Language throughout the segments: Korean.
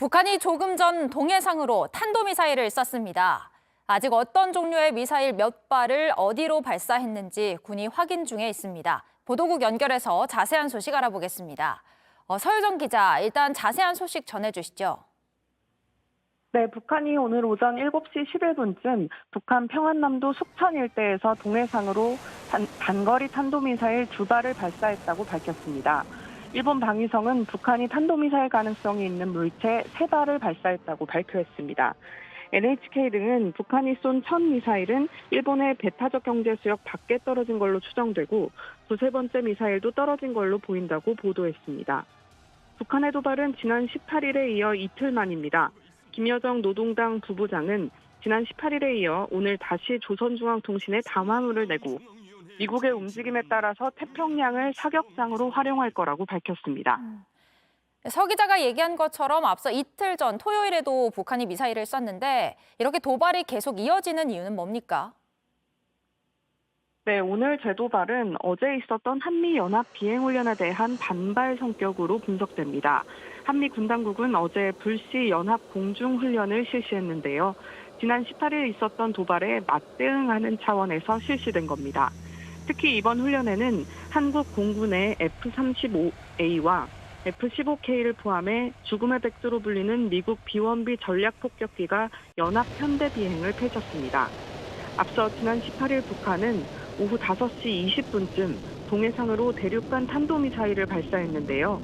북한이 조금 전 동해상으로 탄도미사일을 쐈습니다. 아직 어떤 종류의 미사일 몇 발을 어디로 발사했는지 군이 확인 중에 있습니다. 보도국 연결해서 자세한 소식 알아보겠습니다. 서유정 기자, 일단 자세한 소식 전해주시죠. 네, 북한이 오늘 오전 7시 11분쯤 북한 평안남도 숙천 일대에서 동해상으로 단거리 탄도미사일 2발을 발사했다고 밝혔습니다. 일본 방위성은 북한이 탄도미사일 가능성이 있는 물체 3발을 발사했다고 발표했습니다. NHK 등은 북한이 쏜 첫 미사일은 일본의 배타적 경제수역 밖에 떨어진 걸로 추정되고 두세 번째 미사일도 떨어진 걸로 보인다고 보도했습니다. 북한의 도발은 지난 18일에 이어 이틀 만입니다. 김여정 노동당 부부장은 지난 18일에 이어 오늘 다시 조선중앙통신에 담화문을 내고 미국의 움직임에 따라서 태평양을 사격장으로 활용할 거라고 밝혔습니다. 서 기자가 얘기한 것처럼 앞서 이틀 전 토요일에도 북한이 미사일을 쐈는데 이렇게 도발이 계속 이어지는 이유는 뭡니까? 네, 오늘 재도발은 어제 있었던 한미연합 비행훈련에 대한 반발 성격으로 분석됩니다. 한미 군당국은 어제 불시 연합 공중훈련을 실시했는데요. 지난 18일 있었던 도발에 맞대응하는 차원에서 실시된 겁니다. 특히 이번 훈련에는 한국 공군의 F-35A와 F-15K를 포함해 죽음의 백두로 불리는 미국 B-1B 전략폭격기가 연합 편대 비행을 펼쳤습니다. 앞서 지난 18일 북한은 오후 5시 20분쯤 동해상으로 대륙간 탄도미사일을 발사했는데요.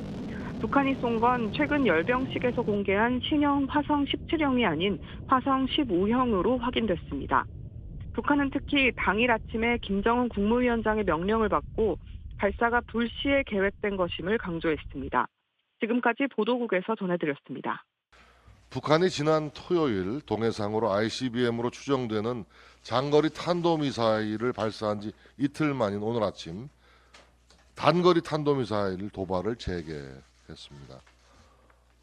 북한이 쏜 건 최근 열병식에서 공개한 신형 화성 17형이 아닌 화성 15형으로 확인됐습니다. 북한은 특히 당일 아침에 김정은 국무위원장의 명령을 받고 발사가 불시에 계획된 것임을 강조했습니다. 지금까지 보도국에서 전해드렸습니다. 북한이 지난 토요일 동해상으로 ICBM으로 추정되는 장거리 탄도미사일을 발사한 지 이틀 만인 오늘 아침 단거리 탄도미사일 도발을 재개했습니다.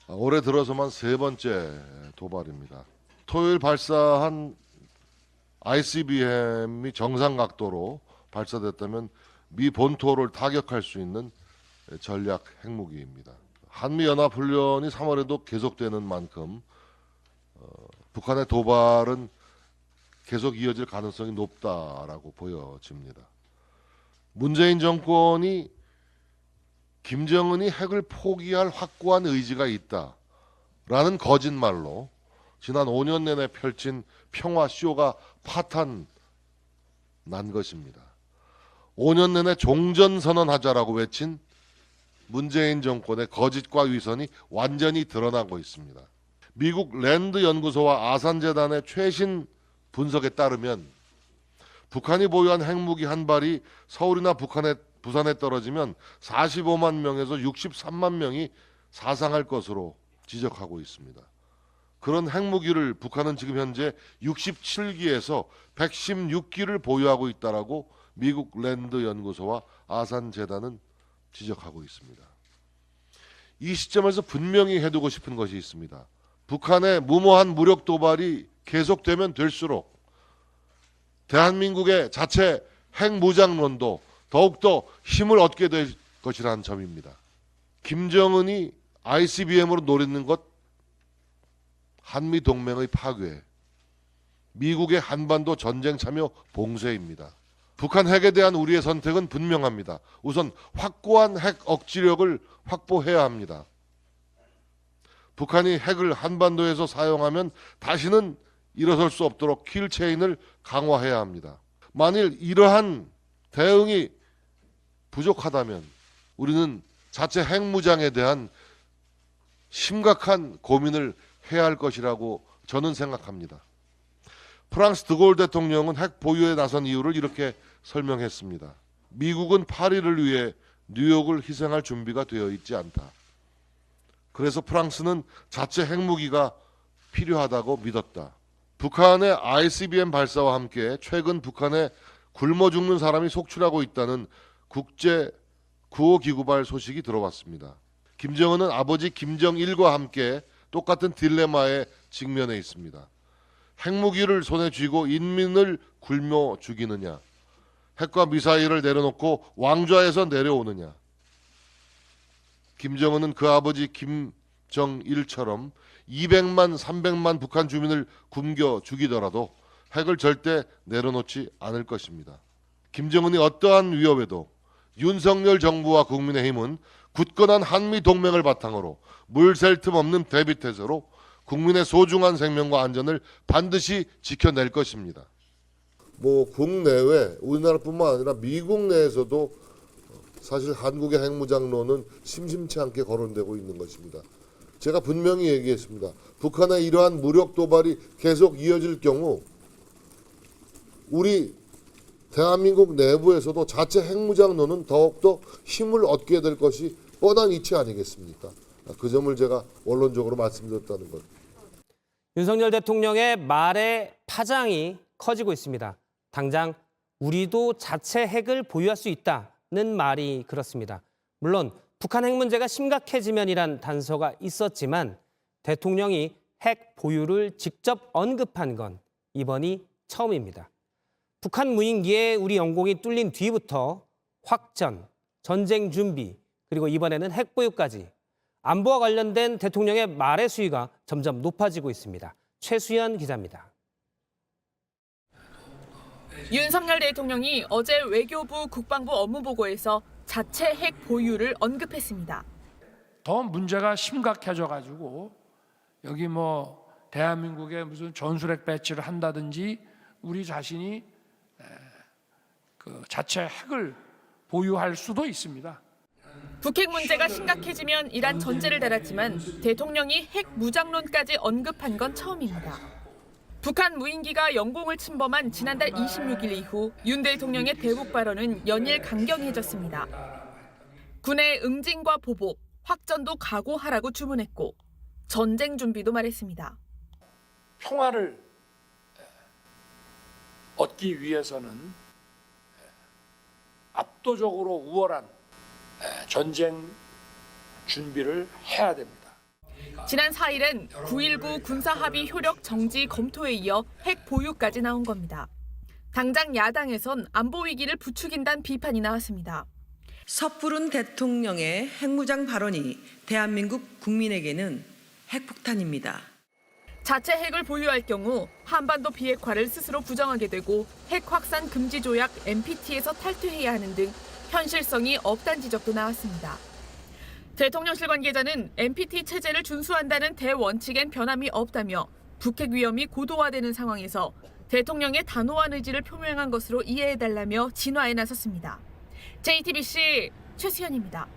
올해 들어서만 3번째 도발입니다. 토요일 발사한 ICBM이 정상 각도로 발사됐다면 미 본토를 타격할 수 있는 전략 핵무기입니다. 한미연합훈련이 3월에도 계속되는 만큼 북한의 도발은 계속 이어질 가능성이 높다라고 보여집니다. 문재인 정권이 김정은이 핵을 포기할 확고한 의지가 있다라는 거짓말로 지난 5년 내내 펼친 평화쇼가 파탄난 것입니다. 5년 내내 종전선언하자라고 외친 문재인 정권의 거짓과 위선이 완전히 드러나고 있습니다. 미국 랜드 연구소와 아산재단의 최신 분석에 따르면 북한이 보유한 핵무기 한 발이 서울이나 부산에 떨어지면 45만 명에서 63만 명이 사상할 것으로 지적하고 있습니다. 그런 핵무기를 북한은 지금 현재 67기에서 116기를 보유하고 있다라고 미국 랜드 연구소와 아산재단은 지적하고 있습니다. 이 시점에서 분명히 해두고 싶은 것이 있습니다. 북한의 무모한 무력 도발이 계속되면 될수록 대한민국의 자체 핵무장론도 더욱더 힘을 얻게 될 것이라는 점입니다. 김정은이 ICBM으로 노리는 것 한미동맹의 파괴, 미국의 한반도 전쟁 참여 봉쇄입니다. 북한 핵에 대한 우리의 선택은 분명합니다. 우선 확고한 핵 억지력을 확보해야 합니다. 북한이 핵을 한반도에서 사용하면 다시는 일어설 수 없도록 킬체인을 강화해야 합니다. 만일 이러한 대응이 부족하다면 우리는 자체 핵무장에 대한 심각한 고민을 해야 할 것이라고 저는 생각합니다. 프랑스 드골 대통령은 핵 보유에 나선 이유를 이렇게 설명했습니다. 미국은 파리를 위해 뉴욕을 희생할 준비가 되어 있지 않다. 그래서 프랑스는 자체 핵무기가 필요하다고 믿었다. 북한의 ICBM 발사와 함께 최근 북한에 굶어 죽는 사람이 속출하고 있다는 국제 구호기구발 소식이 들어왔습니다. 김정은은 아버지 김정일과 함께 똑같은 딜레마에 직면해 있습니다. 핵무기를 손에 쥐고 인민을 굶어 죽이느냐, 핵과 미사일을 내려놓고 왕좌에서 내려오느냐. 김정은은 그 아버지 1처럼 200만, 300만 북한 주민을 굶겨 죽이더라도 핵을 절대 내려놓지 않을 것입니다. 김정은이 어떠한 위협에도 윤석열 정부와 국민의힘은 굳건한 한미 동맹을 바탕으로 물샐 틈 없는 대비태세로 국민의 소중한 생명과 안전을 반드시 지켜낼 것입니다. 국내외, 우리나라뿐만 아니라 미국 내에서도 사실 한국의 핵무장론은 심심치 않게 거론되고 있는 것입니다. 제가 분명히 얘기했습니다. 북한의 이러한 무력 도발이 계속 이어질 경우 우리 대한민국 내부에서도 자체 핵무장론은 더욱더 힘을 얻게 될 것이 뻔한 이치 아니겠습니까? 그 점을 제가 원론적으로 말씀드렸다는 것. 윤석열 대통령의 말에 파장이 커지고 있습니다. 당장 우리도 자체 핵을 보유할 수 있다는 말이 그렇습니다. 물론 북한 핵 문제가 심각해지면이란 단서가 있었지만 대통령이 핵 보유를 직접 언급한 건 이번이 처음입니다. 북한 무인기에 우리 영공이 뚫린 뒤부터 확전, 전쟁 준비, 그리고 이번에는 핵 보유까지 안보와 관련된 대통령의 말의 수위가 점점 높아지고 있습니다. 최수연 기자입니다. 윤석열 대통령이 어제 외교부 국방부 업무보고에서 자체 핵 보유를 언급했습니다. 더 문제가 심각해져가지고 여기 대한민국에 무슨 전술핵 배치를 한다든지 우리 자신이 자체 핵을 보유할 수도 있습니다. 북핵 문제가 심각해지면 이란 전제를 달았지만 대통령이 핵 무장론까지 언급한 건 처음입니다. 북한 무인기가 영공을 침범한 지난달 26일 이후 윤 대통령의 대북 발언은 연일 강경해졌습니다. 군의 응징과 보복, 확전도 각오하라고 주문했고 전쟁 준비도 말했습니다. 평화를 얻기 위해서는 압도적으로 우월한 전쟁 준비를 해야 됩니다. 지난 4일엔 9.19 군사합의 효력 정지 검토에 이어 핵 보유까지 나온 겁니다. 당장 야당에선 안보 위기를 부추긴다는 비판이 나왔습니다. 섣부른 대통령의 핵무장 발언이 대한민국 국민에게는 핵폭탄입니다. 자체 핵을 보유할 경우 한반도 비핵화를 스스로 부정하게 되고 핵 확산 금지 조약 NPT에서 탈퇴해야 하는 등 현실성이 없다는 지적도 나왔습니다. 대통령실 관계자는 NPT 체제를 준수한다는 대원칙엔 변함이 없다며 북핵 위험이 고도화되는 상황에서 대통령의 단호한 의지를 표명한 것으로 이해해달라며 진화에 나섰습니다. JTBC 최수연입니다.